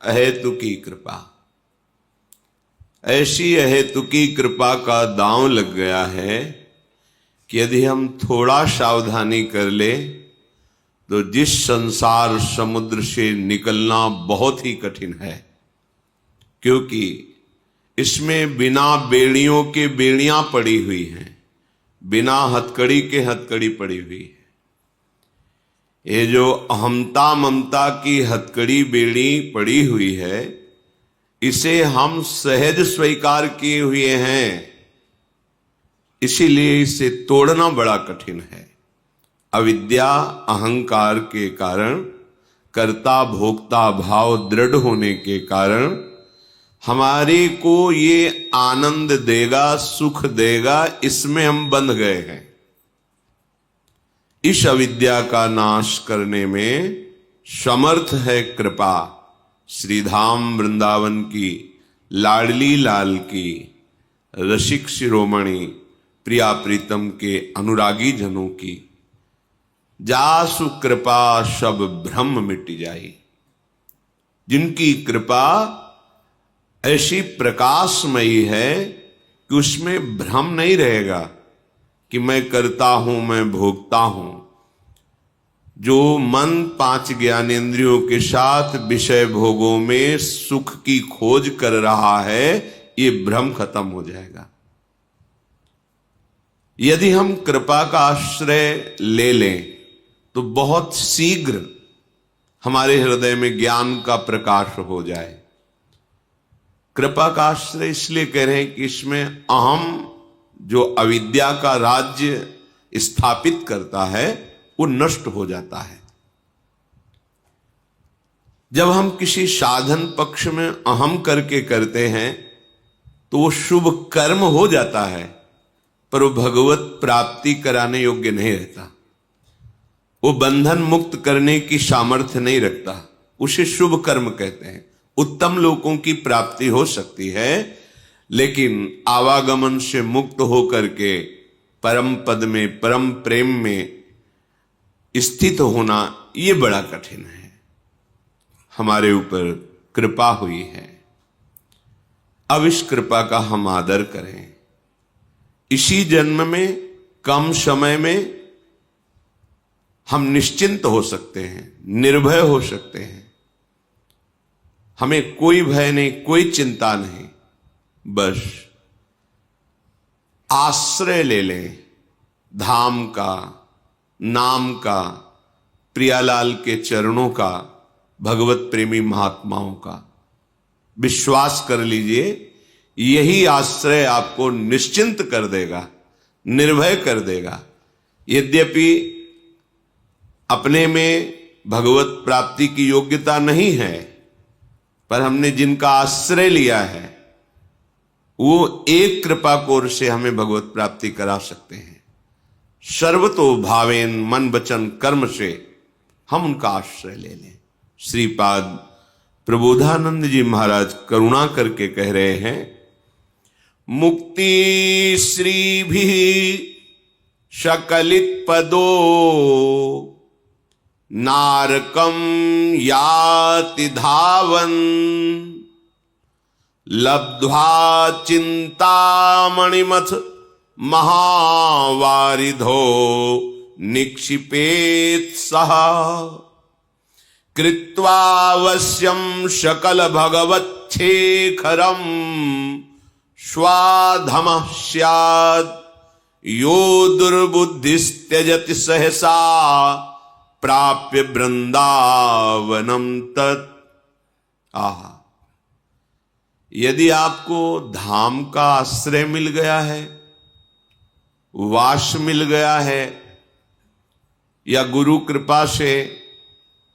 अहेतुकी कृपा। ऐसी अहेतुकी कृपा का दांव लग गया है कि यदि हम थोड़ा सावधानी कर ले तो जिस संसार समुद्र से निकलना बहुत ही कठिन है, क्योंकि इसमें बिना बेड़ियों के बेड़ियां पड़ी हुई हैं, बिना हथकड़ी के हथकड़ी पड़ी हुई है। ये जो अहमता ममता की हथकड़ी बेड़ी पड़ी हुई है, इसे हम सहज स्वीकार किए हुए हैं, इसीलिए इसे तोड़ना बड़ा कठिन है। अविद्या अहंकार के कारण, कर्ता भोक्ता भाव दृढ़ होने के कारण हमारे को ये आनंद देगा, सुख देगा, इसमें हम बंध गए हैं। इस अविद्या का नाश करने में समर्थ है कृपा श्रीधाम वृंदावन की, लाडली लाल की, रसिक शिरोमणि प्रिया प्रीतम के अनुरागी जनों की। जासु कृपा सब भ्रम मिट जाई। जिनकी कृपा ऐसी प्रकाशमयी है कि उसमें भ्रम नहीं रहेगा कि मैं करता हूं, मैं भोगता हूं। जो मन 5 ज्ञानेंद्रियों के साथ विषय भोगों में सुख की खोज कर रहा है, ये भ्रम खत्म हो जाएगा। यदि हम कृपा का आश्रय ले लें तो बहुत शीघ्र हमारे हृदय में ज्ञान का प्रकाश हो जाए। कृपा का आश्रय इसलिए कह रहे हैं कि इसमें अहम जो अविद्या का राज्य स्थापित करता है वो नष्ट हो जाता है। जब हम किसी साधन पक्ष में अहम करके करते हैं तो वो शुभ कर्म हो जाता है, पर वो भगवत प्राप्ति कराने योग्य नहीं रहता। वो बंधन मुक्त करने की सामर्थ्य नहीं रखता, उसे शुभ कर्म कहते हैं। उत्तम लोगों की प्राप्ति हो सकती है, लेकिन आवागमन से मुक्त होकर के परम पद में, परम प्रेम में स्थित होना ये बड़ा कठिन है। हमारे ऊपर कृपा हुई है, अब इस कृपा का हम आदर करें। इसी जन्म में, कम समय में हम निश्चिंत हो सकते हैं, निर्भय हो सकते हैं। हमें कोई भय नहीं, कोई चिंता नहीं, बस आश्रय ले लें धाम का, नाम का, प्रियालाल के चरणों का, भगवत प्रेमी महात्माओं का। विश्वास कर लीजिए, यही आश्रय आपको निश्चिंत कर देगा, निर्भय कर देगा। यद्यपि अपने में भगवत प्राप्ति की योग्यता नहीं है, पर हमने जिनका आश्रय लिया है वो एक कृपा कोर से हमें भगवत प्राप्ति करा सकते हैं। सर्वतो भावेन, मन वचन कर्म से हम उनका आश्रय ले लें। श्रीपाद प्रबोधानंद जी महाराज करुणा करके कह रहे हैं, मुक्ति श्री भी सकलित पदो नारकम याति धावन लब्ध्वा चिंतामणिमथ महावारिधो निक्षिपेत सह कृत्वावश्यम सकल भगवच्छेखरम स्वाधमः स्यात् यो दुर्बुद्धिस्त्यजति सहसा प्राप्य वृंदावनम तत्। आहा, यदि आपको धाम का आश्रय मिल गया है, वास मिल गया है, या गुरु कृपा से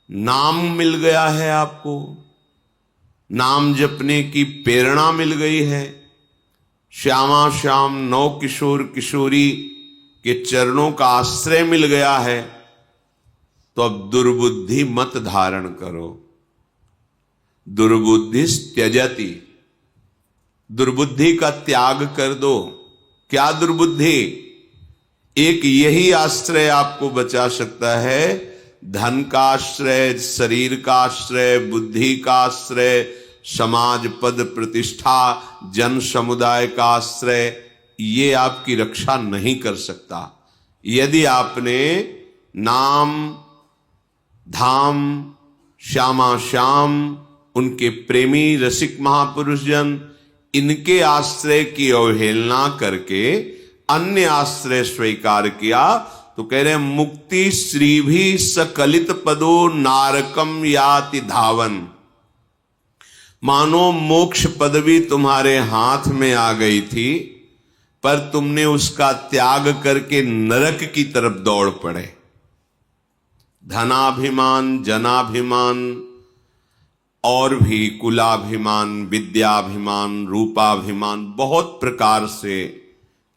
नाम मिल गया है, आपको नाम जपने की प्रेरणा मिल गई है, श्यामा श्याम नौ किशोर किशोरी के चरणों का आश्रय मिल गया है, तो अब दुर्बुद्धि मत धारण करो। दुर्बुद्धि त्यजति, दुर्बुद्धि का त्याग कर दो। क्या दुर्बुद्धि? एक यही आश्रय आपको बचा सकता है धन का आश्रय, शरीर का आश्रय, बुद्धि का आश्रय, समाज पद प्रतिष्ठा, जन समुदाय का आश्रय, ये आपकी रक्षा नहीं कर सकता। यदि आपने नाम, धाम, श्यामा श्याम, उनके प्रेमी रसिक महापुरुष जन, इनके आश्रय की अवहेलना करके अन्य आश्रय स्वीकार किया, तो कह रहे मुक्ति श्री भी सकलित पदो नारकम याति धावन। मानो मोक्ष पदवी तुम्हारे हाथ में आ गई थी, पर तुमने उसका त्याग करके नरक की तरफ दौड़ पड़े। धनाभिमान, जनाभिमान और भी कुलाभिमान, विद्याभिमान, रूपाभिमान, बहुत प्रकार से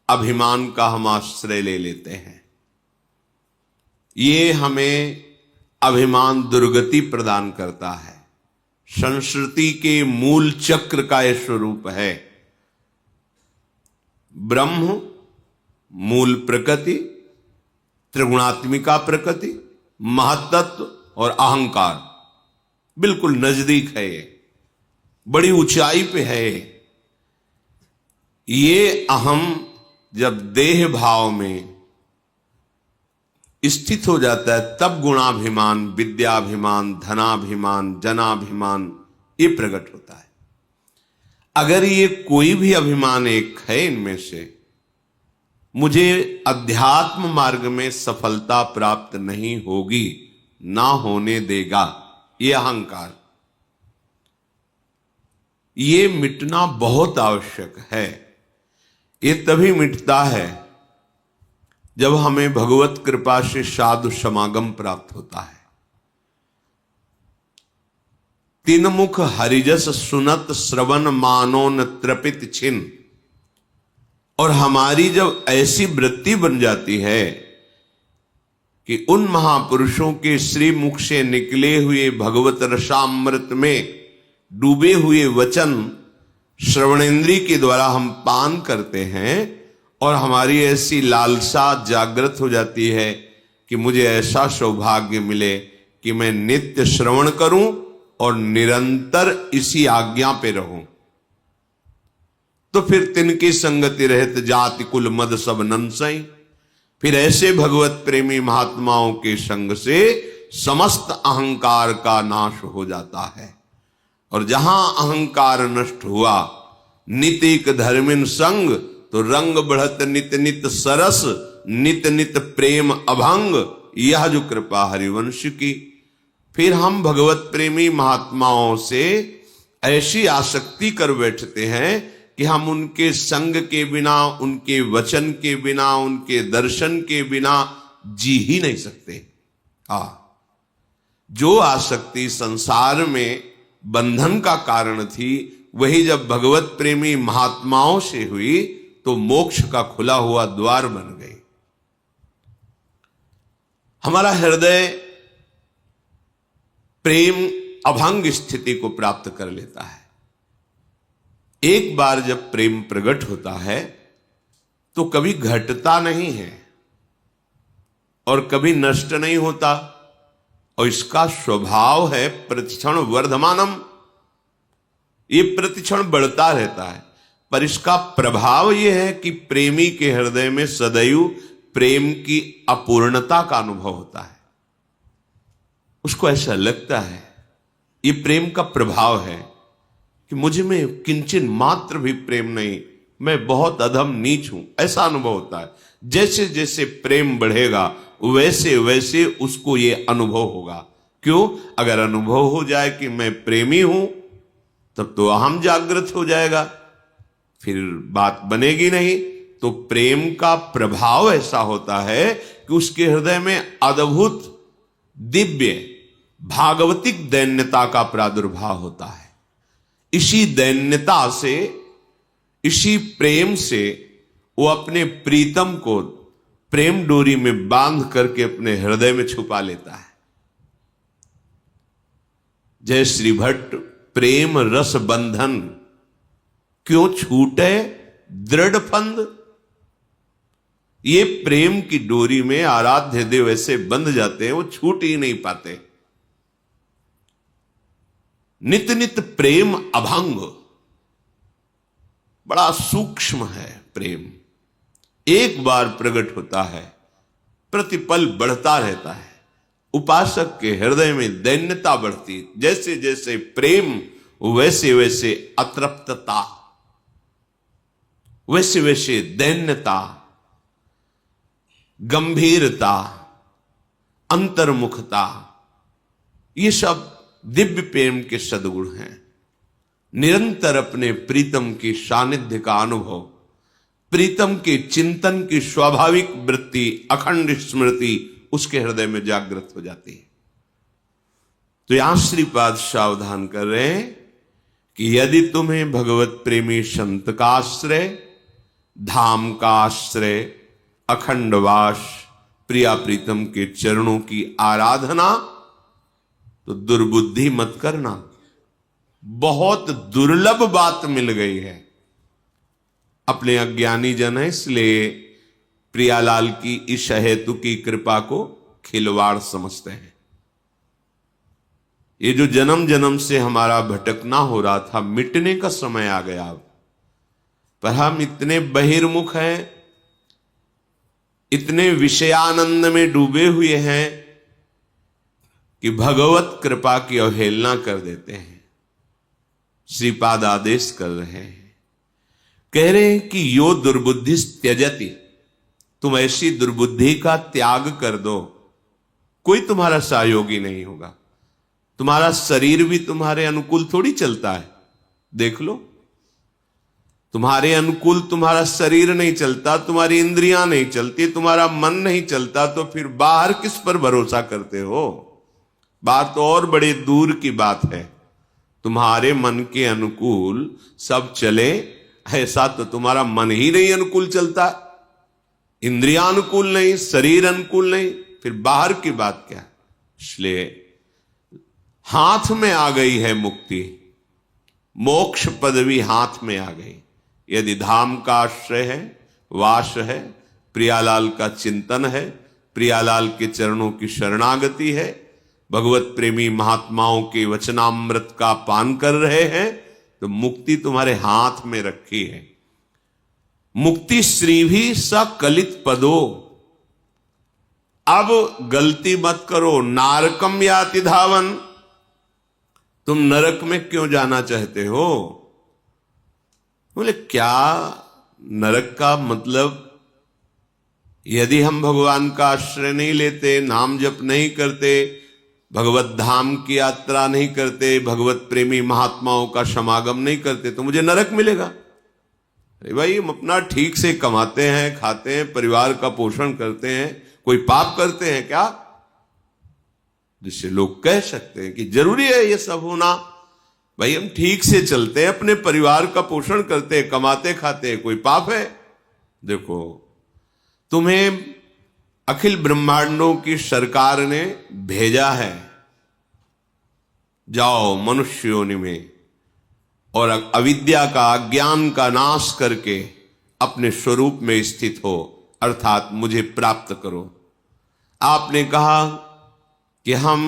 अभिमान का हम आश्रय ले लेते हैं। ये हमें अभिमान दुर्गति प्रदान करता है। संस्कृति के मूल चक्र का यह स्वरूप है। ब्रह्म, मूल प्रकृति, त्रिगुणात्मिका प्रकृति, महत्त्व और अहंकार, बिल्कुल नजदीक है, ये बड़ी ऊंचाई पे है। ये अहम जब देह भाव में स्थित हो जाता है, तब गुणाभिमान, विद्याभिमान, धनाभिमान, जनाभिमान ये प्रकट होता है। अगर ये कोई भी अभिमान एक है इनमें से, मुझे अध्यात्म मार्ग में सफलता प्राप्त नहीं होगी, ना होने देगा, ये अहंकार, ये मिटना बहुत आवश्यक है। ये तभी मिटता है जब हमें भगवत कृपा से साधु समागम प्राप्त होता है। तीन मुख हरिजस सुनत श्रवण मानो न त्रपित छिन। और हमारी जब ऐसी वृत्ति बन जाती है कि उन महापुरुषों के श्री मुख से निकले हुए भगवत रसामृत में डूबे हुए वचन श्रवणेन्द्रिय के द्वारा हम पान करते हैं, और हमारी ऐसी लालसा जागृत हो जाती है कि मुझे ऐसा सौभाग्य मिले कि मैं नित्य श्रवण करूं और निरंतर इसी आज्ञा पे रहूं, तो फिर तिनकी संगति रहत जाति कुल मद सब नंसई। फिर ऐसे भगवत प्रेमी महात्माओं के संग से समस्त अहंकार का नाश हो जाता है। और जहां अहंकार नष्ट हुआ, नितिक धर्मिन संग, तो रंग बढ़त नित नित सरस, नित नित प्रेम अभंग, यह जो कृपा हरिवंश की। फिर हम भगवत प्रेमी महात्माओं से ऐसी आसक्ति कर बैठते हैं कि हम उनके संग के बिना, उनके वचन के बिना, उनके दर्शन के बिना जी ही नहीं सकते। जो आसक्ति संसार में बंधन का कारण थी, वही जब भगवत प्रेमी महात्माओं से हुई तो मोक्ष का खुला हुआ द्वार बन गई। हमारा हृदय प्रेम अभंग स्थिति को प्राप्त कर लेता है। एक बार जब प्रेम प्रकट होता है तो कभी घटता नहीं है और कभी नष्ट नहीं होता, और इसका स्वभाव है प्रतिक्षण वर्धमानम, ये प्रतिक्षण बढ़ता रहता है। पर इसका प्रभाव यह है कि प्रेमी के हृदय में सदैव प्रेम की अपूर्णता का अनुभव होता है। उसको ऐसा लगता है, ये प्रेम का प्रभाव है कि मुझ में किंचन मात्र भी प्रेम नहीं, मैं बहुत अधम नीच हूं, ऐसा अनुभव होता है। जैसे जैसे प्रेम बढ़ेगा वैसे वैसे उसको ये अनुभव होगा। क्यों? अगर अनुभव हो जाए कि मैं प्रेमी हूं, तब तो अहम जागृत हो जाएगा, फिर बात बनेगी नहीं। तो प्रेम का प्रभाव ऐसा होता है कि उसके हृदय में अद्भुत दिव्य भागवतिक दैन्यता का प्रादुर्भाव होता है। इसी दैन्यता से, इसी प्रेम से वो अपने प्रीतम को प्रेम डोरी में बांध करके अपने हृदय में छुपा लेता है। जय श्री भट्ट, प्रेम रस बंधन क्यों छूटे दृढ़ फंद। ये प्रेम की डोरी में आराध्य देव ऐसे बंध जाते हैं, वो छूट ही नहीं पाते। नित नित प्रेम अभंग, बड़ा सूक्ष्म है प्रेम। एक बार प्रकट होता है, प्रतिपल बढ़ता रहता है। उपासक के हृदय में दैन्यता बढ़ती, जैसे जैसे प्रेम वैसे वैसे अतृप्तता, वैसे वैसे दैन्यता, गंभीरता, अंतर्मुखता, ये सब दिव्य प्रेम के सद्गुण हैं। निरंतर अपने प्रीतम की सानिध्य का अनुभव, प्रीतम के चिंतन की स्वाभाविक वृत्ति, अखंड स्मृति उसके हृदय में जागृत हो जाती है। तो यहां श्रीपाद सावधान कर रहे हैं कि यदि तुम्हें भगवत प्रेमी संत का आश्रय, धाम का आश्रय, अखंडवास, प्रिया प्रीतम के चरणों की आराधना, तो दुर्बुद्धि मत करना। बहुत दुर्लभ बात मिल गई है। अपने अज्ञानी जन है, इसलिए प्रियालाल की इस हेतु की कृपा को खिलवाड़ समझते हैं। ये जो जन्म जन्म से हमारा भटकना हो रहा था, मिटने का समय आ गया अब। पर हम इतने बहिर्मुख हैं, इतने विषयानंद में डूबे हुए हैं कि भगवत कृपा की अवहेलना कर देते हैं। श्रीपाद आदेश कर रहे हैं, कह रहे हैं कि यो दुर्बुद्धि त्यजति, तुम ऐसी दुर्बुद्धि का त्याग कर दो। कोई तुम्हारा सहयोगी नहीं होगा। तुम्हारा शरीर भी तुम्हारे अनुकूल थोड़ी चलता है। देख लो, तुम्हारे अनुकूल तुम्हारा शरीर नहीं चलता, तुम्हारी इंद्रियां नहीं चलती, तुम्हारा मन नहीं चलता, तो फिर बाहर किस पर भरोसा करते हो? बात तो और बड़े दूर की बात है। तुम्हारे मन के अनुकूल सब चले, ऐसा तो तुम्हारा मन ही नहीं अनुकूल चलता। इंद्रियां अनुकूल नहीं, शरीर अनुकूल नहीं, फिर बाहर की बात क्या? इसलिए हाथ में आ गई है मुक्ति, मोक्ष पदवी हाथ में आ गई। यदि धाम का आश्रय है, वास है, प्रियालाल का चिंतन है, प्रियालाल के चरणों की शरणागति है, भगवत प्रेमी महात्माओं के वचनामृत का पान कर रहे हैं, तो मुक्ति तुम्हारे हाथ में रखी है। मुक्ति श्री भी सकलित पदो। अब गलती मत करो। नारकम याति धावन, तुम नरक में क्यों जाना चाहते हो? बोले क्या नरक का मतलब? यदि हम भगवान का आश्रय नहीं लेते, नाम जप नहीं करते, भगवत धाम की यात्रा नहीं करते, भगवत प्रेमी महात्माओं का समागम नहीं करते, तो मुझे नरक मिलेगा? अरे भाई, हम अपना ठीक से कमाते हैं, खाते हैं, परिवार का पोषण करते हैं, कोई पाप करते हैं क्या जिससे लोग कह सकते हैं कि जरूरी है ये सब होना? भाई, हम ठीक से चलते हैं, अपने परिवार का पोषण करते हैं, कमाते खाते हैं, कोई पाप है? देखो, तुम्हें अखिल ब्रह्मांडों की सरकार ने भेजा है, जाओ मनुष्य योनि में और अविद्या का, अज्ञान का नाश करके अपने स्वरूप में स्थित हो, अर्थात मुझे प्राप्त करो। आपने कहा कि हम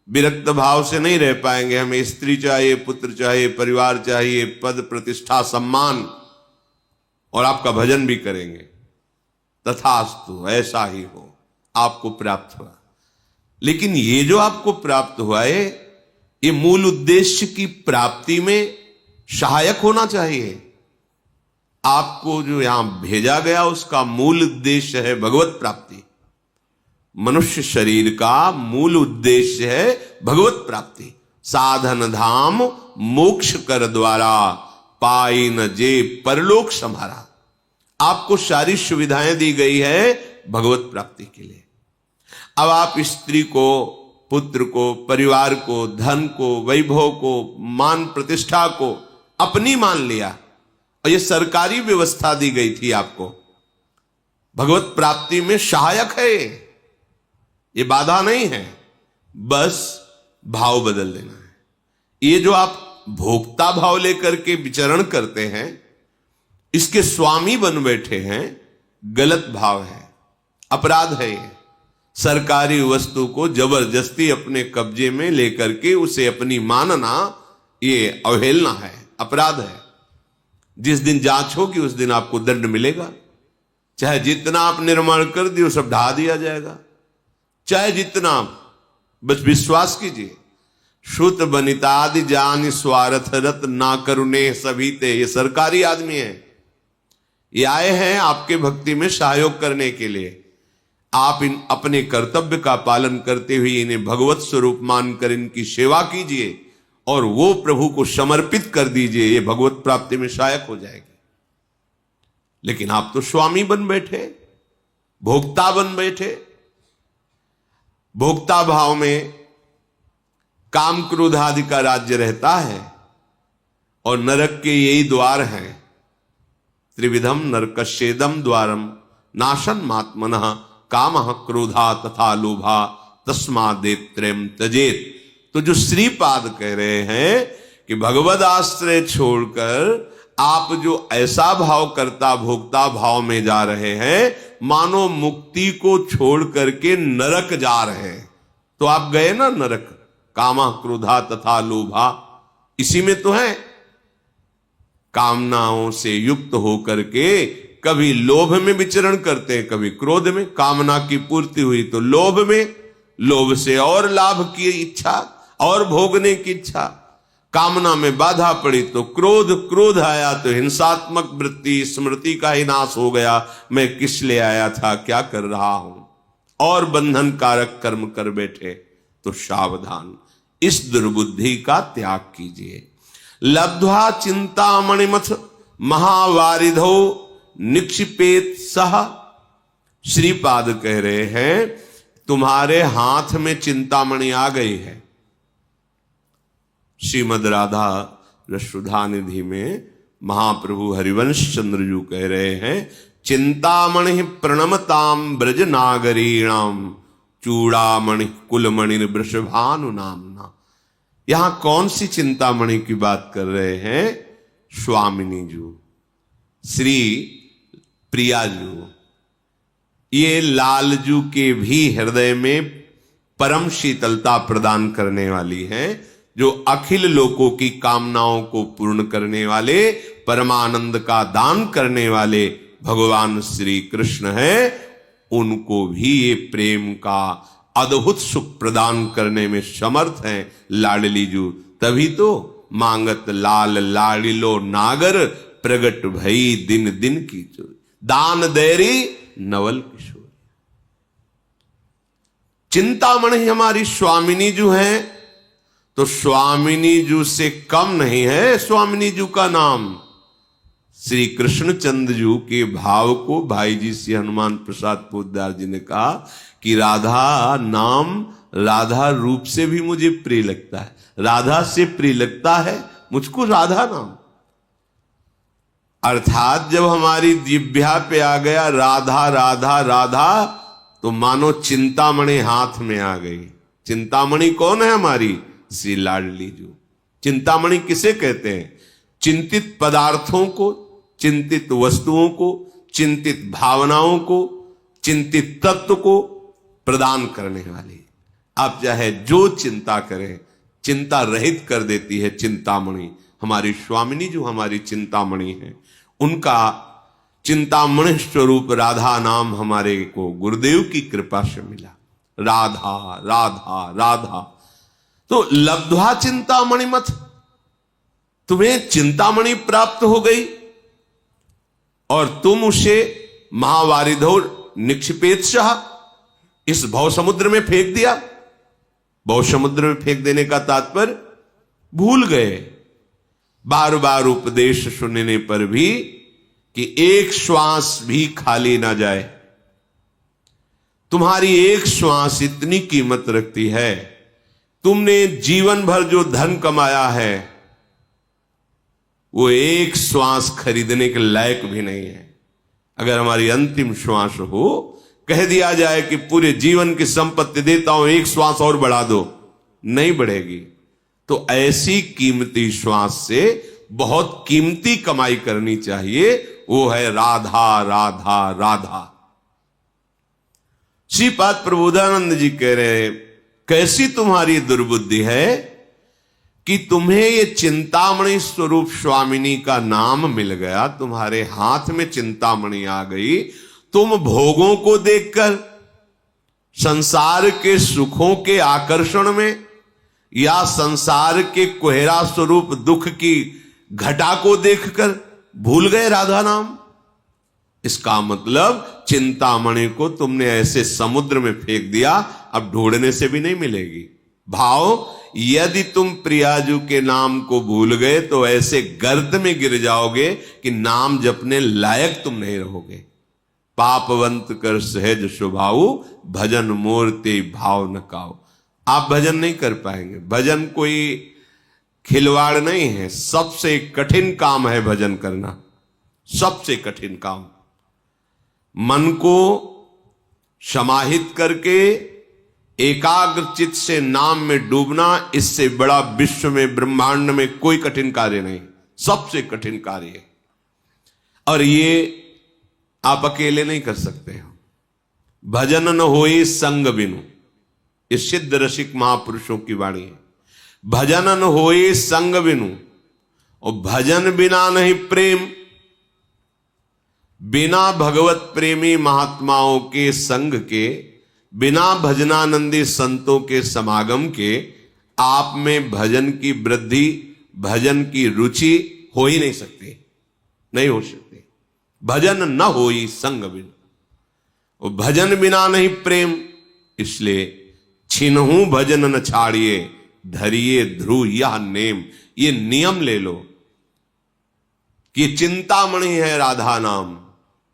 विरक्त भाव से नहीं रह पाएंगे, हमें स्त्री चाहिए, पुत्र चाहिए, परिवार चाहिए, पद प्रतिष्ठा सम्मान, और आपका भजन भी करेंगे। तथास्तु, ऐसा ही हो, आपको प्राप्त हुआ। लेकिन ये जो आपको प्राप्त हुआ है, ये मूल उद्देश्य की प्राप्ति में सहायक होना चाहिए। आपको जो यहां भेजा गया, उसका मूल उद्देश्य है भगवत प्राप्ति। मनुष्य शरीर का मूल उद्देश्य है भगवत प्राप्ति। साधन धाम मोक्ष कर द्वारा, पाई न जे परलोक संभारा। आपको सारी सुविधाएं दी गई है भगवत प्राप्ति के लिए। अब आप स्त्री को, पुत्र को, परिवार को, धन को, वैभव को, मान प्रतिष्ठा को अपनी मान लिया, और ये सरकारी व्यवस्था दी गई थी आपको। भगवत प्राप्ति में सहायक है, ये बाधा नहीं है, बस भाव बदल देना है। ये जो आप भोक्ता भाव लेकर के विचरण करते हैं, इसके स्वामी बन बैठे हैं, गलत भाव है, अपराध है। ये सरकारी वस्तु को जबरदस्ती अपने कब्जे में लेकर के उसे अपनी मानना, ये अवहेलना है, अपराध है। जिस दिन जांच होगी उस दिन आपको दंड मिलेगा। चाहे जितना आप निर्माण कर दिए सब ढा दिया जाएगा, चाहे जितना, बस विश्वास कीजिए। श्रुत बनितादि जान स्वार्थ रत ना करुणे सभी ते, ये सरकारी आदमी है, ये आए हैं आपके भक्ति में सहयोग करने के लिए। आप इन अपने कर्तव्य का पालन करते हुए इन्हें भगवत स्वरूप मानकर इनकी सेवा कीजिए और वो प्रभु को समर्पित कर दीजिए, ये भगवत प्राप्ति में सहायक हो जाएगी। लेकिन आप तो स्वामी बन बैठे, भोक्ता बन बैठे। भोक्ता भाव में काम क्रोध आदि का राज्य रहता है और नरक के यही द्वार हैं। त्रिविधम नरकस्येदम द्वारम नाशन मात्मनः कामः क्रोधा तथा लोभा तस्मादेत्रयम् त्यजेत। तो जो श्रीपाद कह रहे हैं कि भगवद आश्रय छोड़कर आप जो ऐसा भाव करता भोक्ता भाव में जा रहे हैं, मानो मुक्ति को छोड़ करके नरक जा रहे हैं। तो आप गए ना नरक, कामः क्रोधा तथा लोभा, इसी में तो है। कामनाओं से युक्त होकर के कभी लोभ में विचरण करते हैं, कभी क्रोध में। कामना की पूर्ति हुई तो लोभ में, लोभ से और लाभ की इच्छा और भोगने की इच्छा। कामना में बाधा पड़ी तो क्रोध, क्रोध आया तो हिंसात्मक वृत्ति, स्मृति का ही नाश हो गया। मैं किस लिए आया था, क्या कर रहा हूं, और बंधन कारक कर्म कर बैठे। तो सावधान, इस दुर्बुद्धि का त्याग कीजिए। लब्ध्वा चिंतामणिमथ महावारिधो निक्षिपेत सह। श्रीपाद कह रहे हैं तुम्हारे हाथ में चिंतामणि आ गई है। श्रीमद राधा रसुधा निधि में महाप्रभु हरिवंश चंद्रजू कह रहे हैं चिंतामणि प्रणमताम ब्रज नागरीणाम चूड़ामणि कुलमणि वृषभानु नामना। यहां कौन सी चिंतामणि की बात कर रहे हैं? स्वामिनी जू, श्री प्रियाजू। ये लालजू के भी हृदय में परम शीतलता प्रदान करने वाली है, जो अखिल लोकों की कामनाओं को पूर्ण करने वाले, परमानंद का दान करने वाले भगवान श्री कृष्ण हैं। उनको भी ये प्रेम का अद्भुत सुख प्रदान करने में समर्थ हैं लाडली जू। तभी तो मांगत लाल लाडिलो नागर प्रगट भई दिन दिन की चोरी, दान देरी नवल किशोर। चिंतामणि हमारी स्वामिनी जू हैं, तो स्वामिनी जू से कम नहीं है स्वामिनी जू का नाम। श्री कृष्णचंद्र जू के भाव को भाई जी श्री हनुमान प्रसाद पोद्दार जी ने कहा कि राधा नाम राधा रूप से भी मुझे प्रिय लगता है, राधा से प्रिय लगता है मुझको राधा नाम। अर्थात जब हमारी दिव्या पे आ गया राधा राधा राधा, तो मानो चिंतामणि हाथ में आ गई। चिंतामणि कौन है? हमारी श्री लाडली जू। चिंतामणि किसे कहते हैं? चिंतित पदार्थों को, चिंतित वस्तुओं को, चिंतित भावनाओं को, चिंतित तत्व को प्रदान करने वाली। आप चाहे जो चिंता करें, चिंता रहित कर देती है चिंतामणि। हमारी स्वामिनी जो हमारी चिंतामणि है, उनका चिंतामणि स्वरूप राधा नाम हमारे को गुरुदेव की कृपा से मिला। राधा राधा राधा। तो लब्ध्वा चिंतामणि मत, तुम्हें चिंतामणि प्राप्त हो गई और तुम उसे महावारिधो निक्षिपेत सह, इस भव समुद्र में फेंक दिया। भव समुद्र में फेंक देने का तात्पर्य भूल गए। बार बार उपदेश सुनने पर भी कि एक श्वास भी खाली ना जाए। तुम्हारी एक श्वास इतनी कीमत रखती है। तुमने जीवन भर जो धन कमाया है वो एक श्वास खरीदने के लायक भी नहीं है। अगर हमारी अंतिम श्वास हो, कह दिया जाए कि पूरे जीवन की संपत्ति देता हूं, एक श्वास और बढ़ा दो, नहीं बढ़ेगी। तो ऐसी कीमती श्वास से बहुत कीमती कमाई करनी चाहिए, वो है राधा राधा राधा। श्रीपाद प्रबोधानंद जी कह रहे, कैसी तुम्हारी दुर्बुद्धि है कि तुम्हें ये चिंतामणि स्वरूप स्वामिनी का नाम मिल गया, तुम्हारे हाथ में चिंतामणि आ गई, तुम भोगों को देखकर, संसार के सुखों के आकर्षण में, या संसार के कोहरा स्वरूप दुख की घटा को देखकर भूल गए राधा नाम। इसका मतलब चिंतामणि को तुमने ऐसे समुद्र में फेंक दिया, अब ढूंढने से भी नहीं मिलेगी। भाव, यदि तुम प्रियाजू के नाम को भूल गए तो ऐसे गर्त में गिर जाओगे कि नाम जपने लायक तुम नहीं रहोगे। पापवंत कर सहज स्वभाव, भजन मूर्ति भाव न काओ। आप भजन नहीं कर पाएंगे। भजन कोई खिलवाड़ नहीं है, सबसे कठिन काम है भजन करना, सबसे कठिन काम। मन को समाहित करके एकाग्र चित्त से नाम में डूबना, इससे बड़ा विश्व में ब्रह्मांड में कोई कठिन कार्य नहीं, सबसे कठिन कार्य है। और ये आप अकेले नहीं कर सकते हो। भजन न होई संग बिनु, इस सिद्ध रसिक महापुरुषों की वाणी है। भजन न होई संग बिनु, और भजन बिना नहीं प्रेम। बिना भगवत प्रेमी महात्माओं के संग के, बिना भजनानंदी संतों के समागम के आप में भजन की वृद्धि, भजन की रुचि हो ही नहीं सकती, नहीं हो सकती। भजन न होई संग बिन, और भजन बिना नहीं प्रेम। इसलिए छिनहु भजन न छाड़िए, धरिए ध्रुव यह नेम। ये नियम ले लो कि चिंतामणि है राधा नाम,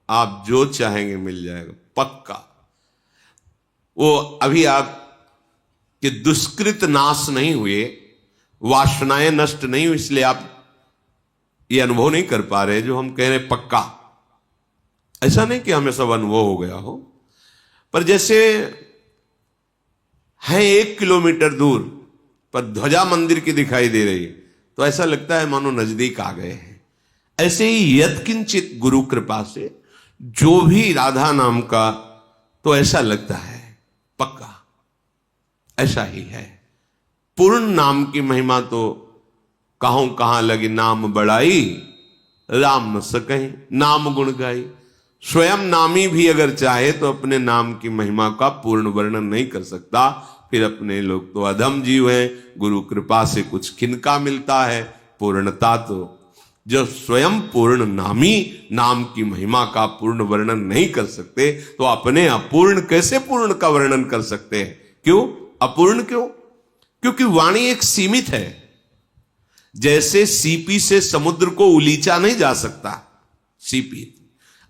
आप जो चाहेंगे मिल जाएगा पक्का। वो अभी आप के दुष्कृत नाश नहीं हुए, वासनाएं नष्ट नहीं हुई, इसलिए आप ये अनुभव नहीं कर पा रहे जो हम कह रहे पक्का। ऐसा नहीं कि हमें सब अनुभव हो गया हो, पर जैसे है 1 किलोमीटर दूर पर ध्वजा मंदिर की दिखाई दे रही है तो ऐसा लगता है मानो नजदीक आ गए हैं। ऐसे ही यत्किंचित गुरु कृपा से जो भी राधा नाम का, तो ऐसा लगता है पक्का, ऐसा ही है। पूर्ण नाम की महिमा तो कहां लगी नाम बढ़ाई, राम न सकहीं नाम गुण गाई। स्वयं नामी भी अगर चाहे तो अपने नाम की महिमा का पूर्ण वर्णन नहीं कर सकता। फिर अपने लोग तो अधम जीव हैं, गुरु कृपा से कुछ किनका मिलता है पूर्णता। तो जब स्वयं पूर्ण नामी नाम की महिमा का पूर्ण वर्णन नहीं कर सकते तो अपने अपूर्ण कैसे पूर्ण का वर्णन कर सकते हैं? क्यों अपूर्ण? क्यों? क्योंकि वाणी एक सीमित है। जैसे सीपी से समुद्र को उलीचा नहीं जा सकता सीपी,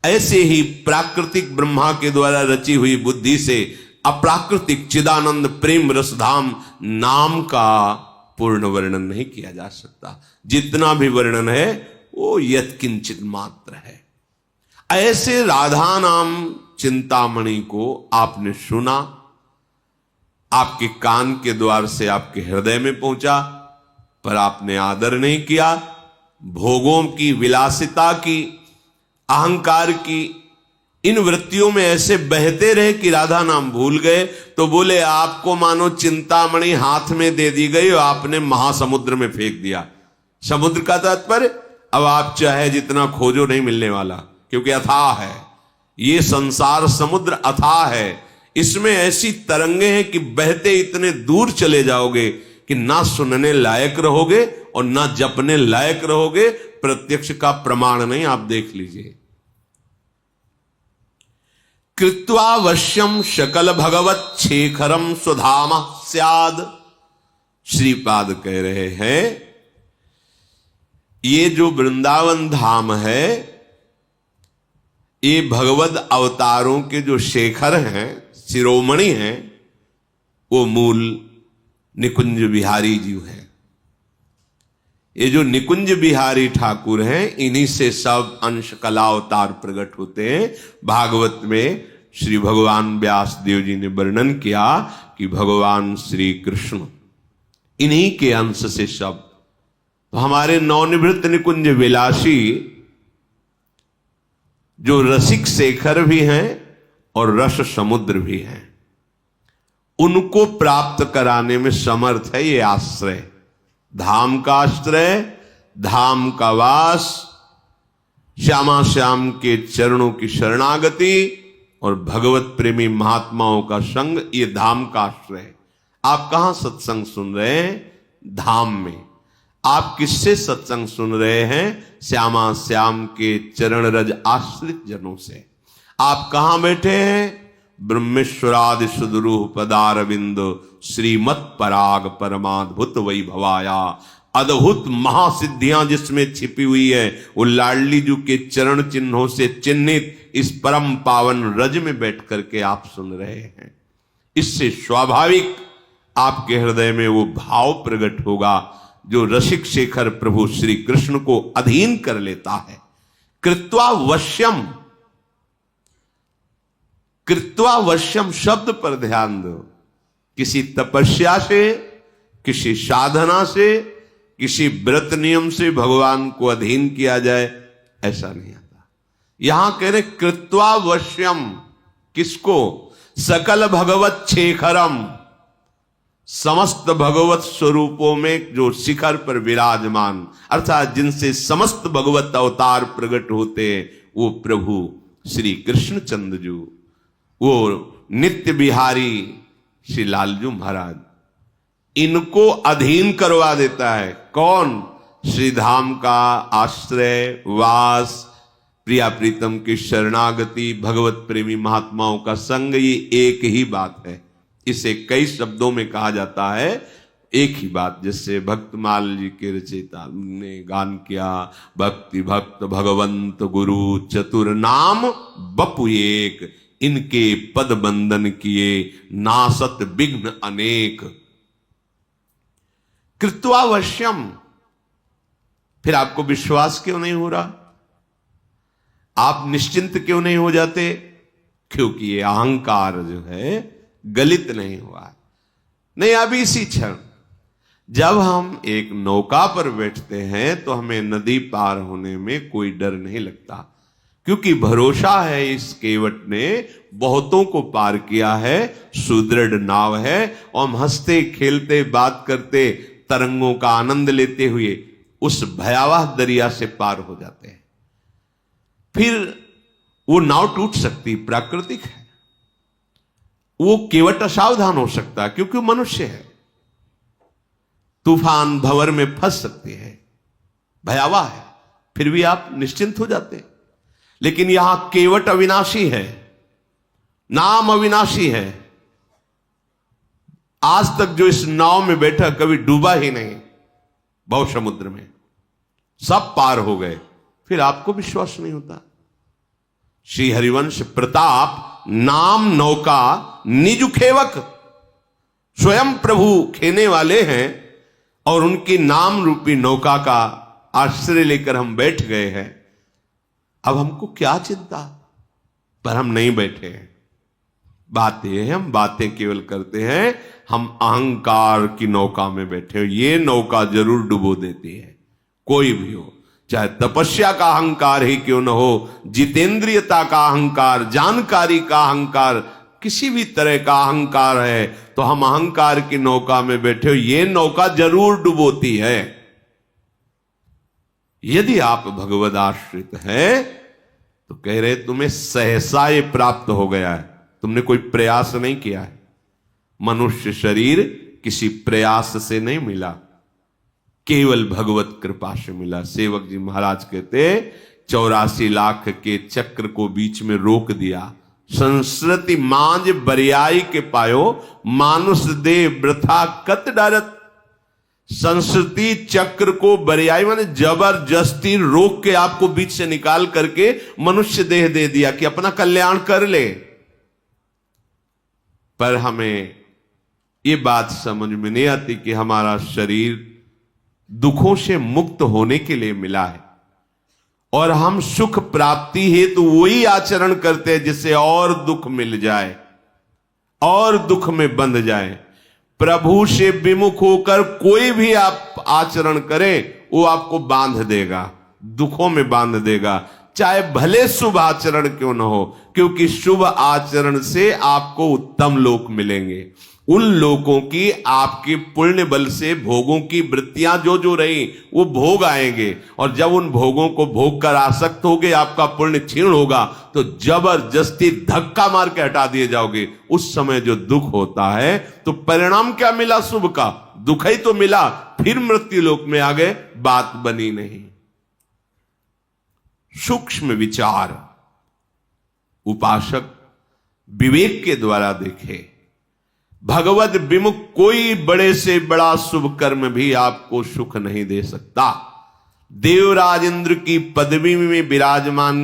ऐसे ही प्राकृतिक ब्रह्मा के द्वारा रची हुई बुद्धि से अप्राकृतिक चिदानंद प्रेम रसधाम नाम का पूर्ण वर्णन नहीं किया जा सकता। जितना भी वर्णन है वो यत्किंचित मात्र है। ऐसे राधा नाम चिंतामणि को आपने सुना, आपके कान के द्वार से आपके हृदय में पहुंचा, पर आपने आदर नहीं किया। भोगों की, विलासिता की, अहंकार की इन वृत्तियों में ऐसे बहते रहे कि राधा नाम भूल गए। तो बोले आपको मानो चिंतामणि हाथ में दे दी गई और आपने महासमुद्र में फेंक दिया। समुद्र का तात्पर्य अब आप चाहे जितना खोजो नहीं मिलने वाला, क्योंकि अथाह है ये संसार, समुद्र अथाह है। इसमें ऐसी तरंगे हैं कि बहते इतने दूर चले जाओगे कि ना सुनने लायक रहोगे और ना जपने लायक रहोगे। प्रत्यक्ष का प्रमाण नहीं, आप देख लीजिए। कृत्वा वश्यम शकल भगवत शेखरम सुधाम स्याद। श्रीपाद कह रहे हैं ये जो वृंदावन धाम है, ये भगवत अवतारों के जो शेखर हैं, शिरोमणि हैं, वो मूल निकुंज बिहारी जी हैं। ये जो निकुंज बिहारी ठाकुर हैं, इन्हीं से सब अंश कला अवतार प्रकट होते हैं। भागवत में श्री भगवान व्यास देव जी ने वर्णन किया कि भगवान श्री कृष्ण इन्हीं के अंश से सब। तो हमारे नवनिवृत्त निकुंज विलासी जो रसिक शेखर भी हैं और रस समुद्र भी हैं, उनको प्राप्त कराने में समर्थ है ये आश्रय। धाम का आश्रय, धाम का वास, श्यामा श्याम के चरणों की शरणागति और भगवत प्रेमी महात्माओं का संग, ये धाम का आश्रय। आप कहां सत्संग सुन रहे हैं? धाम में। आप किससे सत्संग सुन रहे हैं? श्यामा श्याम के चरण रज आश्रित जनों से। आप कहां बैठे हैं? ब्रह्मेश्वरादि सुदरूह पदारविंद श्रीमत् पराग परमाद्भुत वैभवाया। अद्भुत महासिद्धियां जिसमें छिपी हुई है, वो लाडली जी के चरण चिन्हों से चिन्हित इस परम पावन रज में बैठ करके आप सुन रहे हैं। इससे स्वाभाविक आपके हृदय में वो भाव प्रकट होगा जो रसिक शेखर प्रभु श्री कृष्ण को अधीन कर लेता है। कृत्वा वश्यम, कृत्वा वश्यम शब्द पर ध्यान दो। किसी तपस्या से, किसी साधना से, किसी व्रत नियम से भगवान को अधीन किया जाए, ऐसा नहीं आता। यहां कह रहे कृत्वा वश्यम, किसको? सकल भगवत शेखरम, समस्त भगवत स्वरूपों में जो शिखर पर विराजमान, अर्थात जिनसे समस्त भगवत अवतार प्रकट होते, वो प्रभु श्री कृष्णचंद्र जी, वो नित्य बिहारी श्री लालजू महाराज, इनको अधीन करवा देता है। कौन? श्री धाम का आश्रय, वास, प्रिया प्रीतम की शरणागति, भगवत प्रेमी महात्माओं का संग, ये एक ही बात है। इसे कई शब्दों में कहा जाता है, एक ही बात। जैसे भक्तमाल जी के रचयिता ने गान किया, भक्ति भक्त भगवंत गुरु चतुर नाम बपु एक, इनके पद बंदन किए नासत विघ्न अनेक। कृत्वावश्यम। फिर आपको विश्वास क्यों नहीं हो रहा? आप निश्चिंत क्यों नहीं हो जाते? क्योंकि ये अहंकार जो है गलित नहीं हुआ है। नहीं, अभी इसी क्षण जब हम एक नौका पर बैठते हैं तो हमें नदी पार होने में कोई डर नहीं लगता, क्योंकि भरोसा है इस केवट ने बहुतों को पार किया है, सुदृढ़ नाव है, और हम हंसते खेलते बात करते तरंगों का आनंद लेते हुए उस भयावह दरिया से पार हो जाते हैं। फिर वो नाव टूट सकती, प्राकृतिक है। वो केवट असावधान हो सकता है क्योंकि वो मनुष्य है, तूफान भंवर में फंस सकती है, भयावह है, फिर भी आप निश्चिंत हो जाते हैं। लेकिन यहां केवट अविनाशी है, नाम अविनाशी है। आज तक जो इस नाव में बैठा कभी डूबा ही नहीं, भव समुद्र में सब पार हो गए, फिर आपको विश्वास नहीं होता। श्री हरिवंश प्रताप नाम नौका निज खेवक, स्वयं प्रभु खेने वाले हैं और उनकी नाम रूपी नौका का आश्रय लेकर हम बैठ गए हैं। अब हमको क्या चिंता? पर हम नहीं बैठे हैं। बात यह है, हम बातें केवल करते हैं, हम अहंकार की नौका में बैठे हो। ये नौका जरूर डुबो देती है, कोई भी हो, चाहे तपस्या का अहंकार ही क्यों न हो, जितेंद्रियता का अहंकार, जानकारी का अहंकार, किसी भी तरह का अहंकार है, तो हम अहंकार की नौका में बैठे हो, ये नौका जरूर डुबोती है। यदि आप भगवद आश्रित हैं तो कह रहे तुम्हें सहसा ये प्राप्त हो गया है, तुमने कोई प्रयास नहीं किया है। मनुष्य शरीर किसी प्रयास से नहीं मिला, केवल भगवत कृपा से मिला। सेवक जी महाराज कहते 84 लाख के चक्र को बीच में रोक दिया। संस्कृति मांझ बरियाई के पायो, मानुष दे वृथा कत डरत। संस्कृति चक्र को बरियाई माने जबरदस्ती रोक के आपको बीच से निकाल करके मनुष्य देह दे दिया कि अपना कल्याण कर ले। पर हमें ये बात समझ में नहीं आती कि हमारा शरीर दुखों से मुक्त होने के लिए मिला है, और हम सुख प्राप्ति हेतु तो वही आचरण करते हैं जिससे और दुख मिल जाए और दुख में बंध जाए। प्रभु से विमुख होकर कोई भी आप आचरण करें, वो आपको बांध देगा, दुखों में बांध देगा। चाहे भले शुभ आचरण क्यों न हो, क्योंकि शुभ आचरण से आपको उत्तम लोक मिलेंगे। उन लोगों की आपके पुण्य बल से भोगों की वृत्तियां जो जो रही वो भोग आएंगे, और जब उन भोगों को भोग कर आसक्त होगे, आपका पुण्य क्षीण होगा, तो जबरदस्ती धक्का मार के हटा दिए जाओगे। उस समय जो दुख होता है, तो परिणाम क्या मिला शुभ का? दुख ही तो मिला, फिर मृत्यु लोक में आ गए, बात बनी नहीं। सूक्ष्म विचार उपासक विवेक के द्वारा देखे। भगवत विमुख कोई बड़े से बड़ा शुभ कर्म भी आपको सुख नहीं दे सकता। देवराज इंद्र की पदवी में विराजमान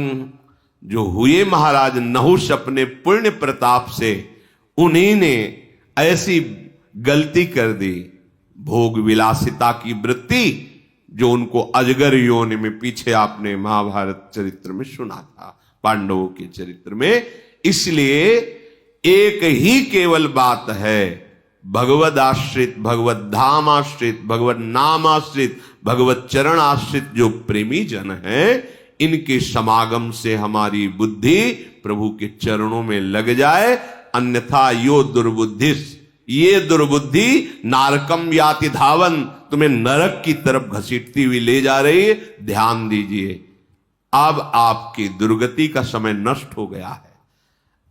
जो हुए महाराज नहुष, अपने पुण्य प्रताप से उन्हीं ने ऐसी गलती कर दी, भोग विलासिता की वृत्ति, जो उनको अजगर योनि में, पीछे आपने महाभारत चरित्र में सुना था, पांडवों के चरित्र में। इसलिए एक ही केवल बात है, भगवद आश्रित, भगवत धाम आश्रित, भगवत नाम आश्रित, भगवत चरण आश्रित जो प्रेमी जन है, इनके समागम से हमारी बुद्धि प्रभु के चरणों में लग जाए। अन्यथा यो दुर्बुद्धिस, ये दुर्बुद्धि नारकम याति धावन, तुम्हें नरक की तरफ घसीटती हुई ले जा रही है। ध्यान दीजिए, अब आपकी दुर्गति का समय नष्ट हो गया है।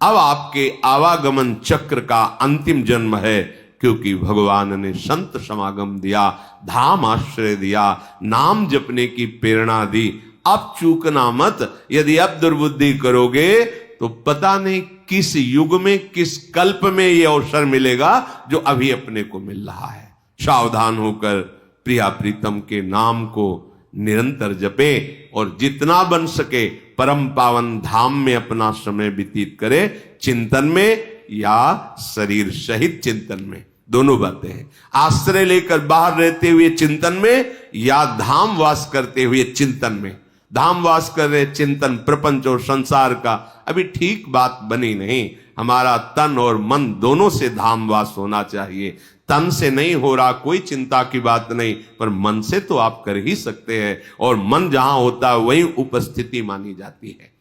अब आपके आवागमन चक्र का अंतिम जन्म है, क्योंकि भगवान ने संत समागम दिया, धाम आश्रय दिया, नाम जपने की प्रेरणा दी। अब चूकना मत। यदि अब दुर्बुद्धि करोगे तो पता नहीं किस युग में, किस कल्प में यह अवसर मिलेगा जो अभी अपने को मिल रहा है। सावधान होकर प्रिया प्रीतम के नाम को निरंतर जपे, और जितना बन सके परम पावन धाम में अपना समय व्यतीत करे, चिंतन में या शरीर सहित चिंतन में, दोनों बातें हैं। आश्रय लेकर बाहर रहते हुए चिंतन में, या धाम वास करते हुए चिंतन में। धाम वास कर रहे चिंतन प्रपंच और संसार का अभी ठीक बात बनी नहीं। हमारा तन और मन दोनों से धाम वास होना चाहिए। तन से नहीं हो रहा, कोई चिंता की बात नहीं, पर मन से तो आप कर ही सकते हैं, और मन जहां होता है वहीं उपस्थिति मानी जाती है।